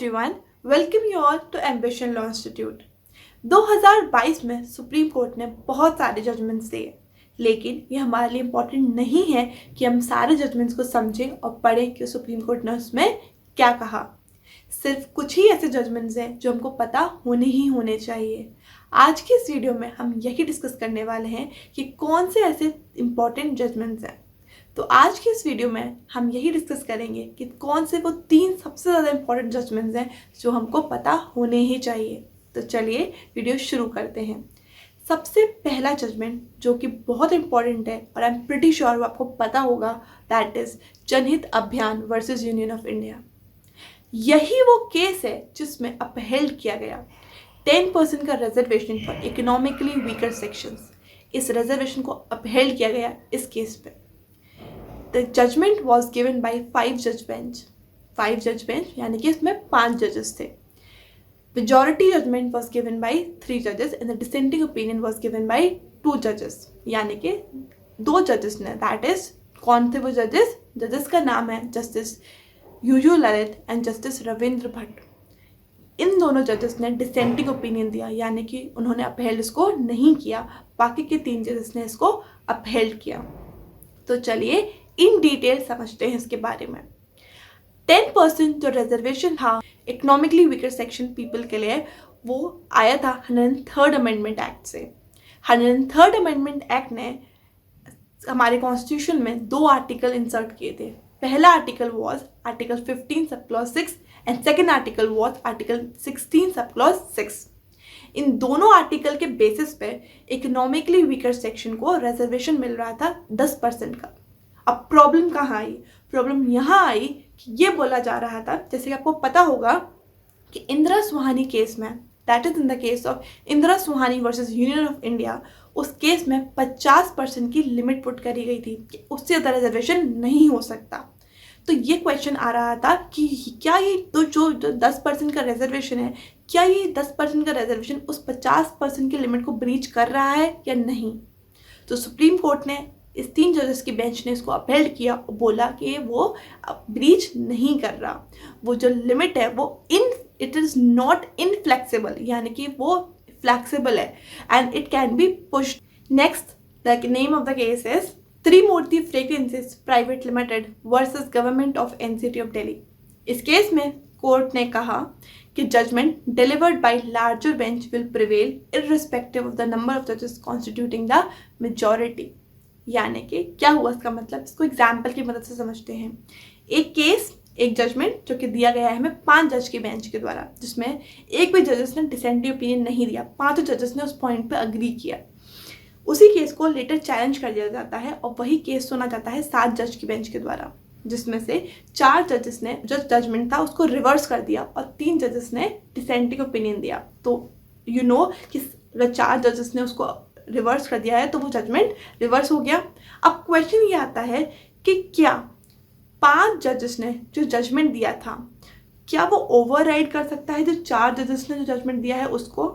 everyone, welcome you all to Ambition Law Institute। 2022 में supreme court ने बहुत सारे जजमेंट्स दिए, लेकिन ये हमारे लिए इम्पोर्टेंट नहीं है कि हम सारे जजमेंट्स को समझें और पढ़ें कि सुप्रीम कोर्ट ने उसमें क्या कहा। सिर्फ कुछ ही ऐसे जजमेंट्स हैं जो हमको पता होने ही होने चाहिए। आज की इस वीडियो में हम यही डिस्कस करने वाले हैं कि कौन से ऐसे इम्पोर्टेंट जजमेंट्स हैं। तो आज की इस वीडियो में हम यही डिस्कस करेंगे कि कौन से वो 3 सबसे ज़्यादा इम्पोर्टेंट जजमेंट्स हैं जो हमको पता होने ही चाहिए। तो चलिए वीडियो शुरू करते हैं। सबसे पहला जजमेंट जो कि बहुत इम्पोर्टेंट है और आई एम प्रिटी श्योर वो आपको पता होगा, दैट इज़ जनहित अभियान वर्सेस यूनियन ऑफ इंडिया। यही वो केस है जिसमें अपहेल्ड किया गया 10% का reservation for economically weaker sections. इस रिजर्वेशन को अपहेल्ड किया गया इस केस पे। The judgment was given by 5 judge bench। 5 judge bench यानी कि इसमें 5 जजेस थे। Majority judgment was given by 3 judges and the dissenting opinion was given by 2 judges। यानी कि 2 जजेस ने, दैट इज कौन थे वो जजेस? जजेस का नाम है justice U U Lalit and justice Ravindra Bhat. इन दोनों जजेस ने डिसेंटिंग ओपिनियन दिया, यानी कि उन्होंने अपहेल्ड इसको नहीं किया। बाकी के 3 जजेस ने इसको अपहेल्ड किया। तो चलिए इन डिटेल समझते हैं इसके बारे में। 10% जो रिजर्वेशन था इकोनॉमिकली वीकर सेक्शन पीपल के लिए, वो आया था 103rd अमेंडमेंट एक्ट से। 103rd अमेंडमेंट एक्ट ने हमारे कॉन्स्टिट्यूशन में 2 आर्टिकल इंसर्ट किए थे। पहला article was article 15 sub clause 6 and second article was article 16 sub clause 6। इन दोनों आर्टिकल के बेसिस पे इकोनॉमिकली वीकर सेक्शन को रिजर्वेशन मिल रहा था 10% का। अब प्रॉब्लम कहाँ आई? प्रॉब्लम यहाँ आई कि ये बोला जा रहा था, जैसे कि आपको पता होगा कि इंदिरा सुहानी केस में, that is in the case of Indira Suhani versus union of India, उस केस में 50% की लिमिट पुट करी गई थी कि उससे ज़्यादा रिजर्वेशन नहीं हो सकता। तो ये क्वेश्चन आ रहा था कि क्या ये जो 10% का रिजर्वेशन है, क्या ये 10% का रिजर्वेशन उस 50% की लिमिट को ब्रीच कर रहा है या नहीं। तो सुप्रीम कोर्ट ने, इस 3 जजेस की बेंच ने इसको अपहेल्ड किया और बोला कि वो ब्रीच नहीं कर रहा। वो जो लिमिट है वो इट इज़ नॉट इनफ्लेक्सिबल, यानी कि वो फ्लेक्सिबल है and it can be pushed. Next, the name of the case is Trimurti fragrances private limited versus government of NCT of Delhi. इस केस में कोर्ट ने कहा कि judgment delivered by larger bench will prevail irrespective of the number of जजेस constituting the majority. यानी कि क्या हुआ इसका मतलब, इसको एग्जाम्पल की मदद से समझते हैं। एक केस, एक जजमेंट जो कि दिया गया है हमें 5 जज के बेंच के द्वारा, जिसमें एक भी जजेस ने डिसेंटिंग ओपिनियन नहीं दिया, 5 जजेस ने उस पॉइंट पे अग्री किया। उसी केस को लेटर चैलेंज कर दिया जाता है और वही केस सुना जाता है 7 जज की बेंच के द्वारा, जिसमें से 4 जजेस ने जो जजमेंट था उसको रिवर्स कर दिया और 3 जजेस ने डिसेंटिंग ओपिनियन दिया। तो यू नो कि अगर 4 जजेस ने उसको रिवर्स कर दिया है तो वो जजमेंट रिवर्स हो गया। अब क्वेश्चन ये आता है कि क्या 5 जजेस ने जो जजमेंट दिया था, क्या वो ओवरराइड कर सकता है जो 4 जजेस ने जो जजमेंट दिया है उसको?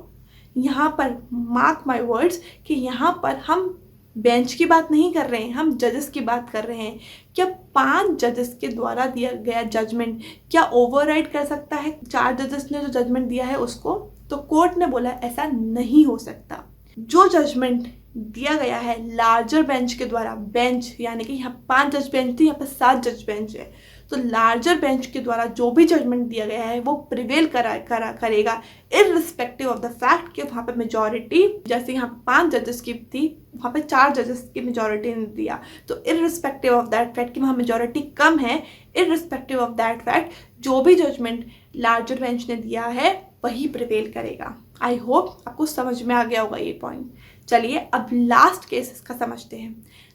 यहाँ पर मार्क माय वर्ड्स कि यहाँ पर हम बेंच की बात नहीं कर रहे हैं, हम जजेस की बात कर रहे हैं। क्या 5 जजेस के द्वारा दिया गया जजमेंट क्या ओवरराइड कर सकता है 4 जजेस ने जो जजमेंट दिया है उसको? तो कोर्ट ने बोला ऐसा नहीं हो सकता। जो जजमेंट दिया गया है लार्जर बेंच के द्वारा, बेंच यानी कि यहाँ 5 जज बेंच थी, यहाँ पर 7 जज बेंच है, तो लार्जर बेंच के द्वारा जो भी जजमेंट दिया गया है वो प्रिवेल करेगा इररिस्पेक्टिव ऑफ द फैक्ट कि वहाँ पे मेजॉरिटी, जैसे यहाँ 5 जजेस की थी वहाँ पे 4 जजेस की मेजॉरिटी ने दिया, तो इररिस्पेक्टिव ऑफ दैट फैक्ट कि वहाँ मेजॉरिटी कम है, इररिस्पेक्टिव ऑफ दैट फैक्ट जो भी जजमेंट लार्जर बेंच ने दिया है वही प्रिवेल करेगा। आई होप आपको समझ में आ गया होगा ये पॉइंट। चलिए अब लास्ट केस इसका समझते हैं।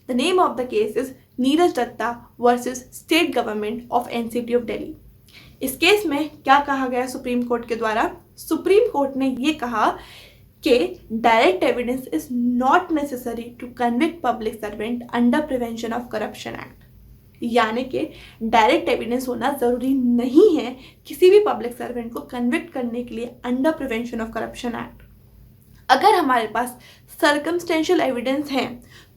The name of the case is Neeraj Dutta versus state government of NCT of Delhi. इस केस में क्या कहा गया सुप्रीम कोर्ट के द्वारा? सुप्रीम कोर्ट ने ये कहा कि direct evidence is not necessary to convict public servant under prevention of corruption act. यानी कि डायरेक्ट एविडेंस होना ज़रूरी नहीं है किसी भी पब्लिक सर्वेंट को कन्विक्ट करने के लिए under prevention of corruption act. अगर हमारे पास सर्कमस्टेंशियल एविडेंस हैं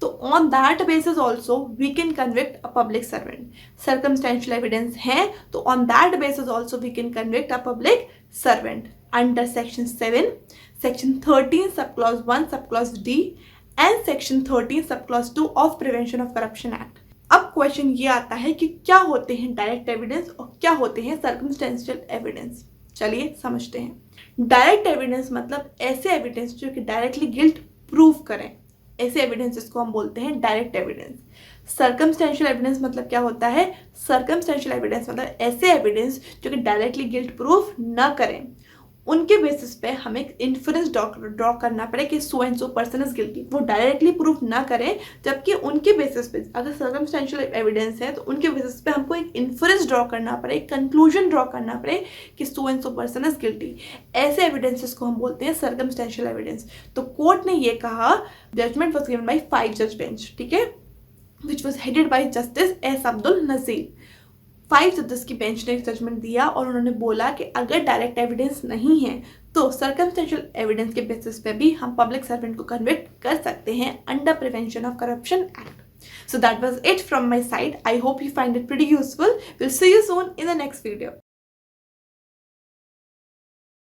तो on that basis also we can convict a public servant. Circumstantial evidence हैं तो on that basis also we can convict a public servant under section 7, section 13 sub clause 1 sub clause D and section 13 sub clause 2 of prevention of corruption act. अब question ये आता है कि क्या होते हैं डायरेक्ट एविडेंस और क्या होते हैं सर्कमस्टेंशियल एविडेंस। चलिए समझते हैं। डायरेक्ट एविडेंस मतलब ऐसे एविडेंस जो कि डायरेक्टली गिल्ट प्रूव करें, ऐसे एविडेंसेस को हम बोलते हैं डायरेक्ट एविडेंस। सर्कमस्टेंशियल एविडेंस मतलब क्या होता है? सर्कमस्टेंशियल एविडेंस मतलब ऐसे एविडेंस जो कि डायरेक्टली गिल्ट प्रूव ना करें, उनके बेसिस पे हमें एक इन्फरेंस ड्रॉ करना पड़े कि so and so person is guilty. वो डायरेक्टली प्रूफ ना करें, जबकि उनके बेसिस पे अगर सर्कमस्टेंशियल एविडेंस है तो उनके बेसिस पे हमको एक इन्फरेंस ड्रॉ करना पड़े, एक कंक्लूजन ड्रॉ करना पड़े कि so and so person is guilty. ऐसे एविडेंसेस को हम बोलते हैं सर्कमस्टेंशियल एविडेंस। तो कोर्ट ने ये कहा, जजमेंट वॉज गिवन बाई 5 जज बेंच, ठीक है, which was headed by justice S Abdul Nazeer. 5 जजेस की बेंच ने एक जजमेंट दिया और उन्होंने बोला कि अगर डायरेक्ट एविडेंस नहीं है तो सर्कमस्टेंशियल एविडेंस के बेसिस पे भी हम पब्लिक सर्वेंट को कन्विक्ट कर सकते हैं under prevention of corruption act. So that was it from my side. I hope you find it pretty useful. We'll see you soon in the next video.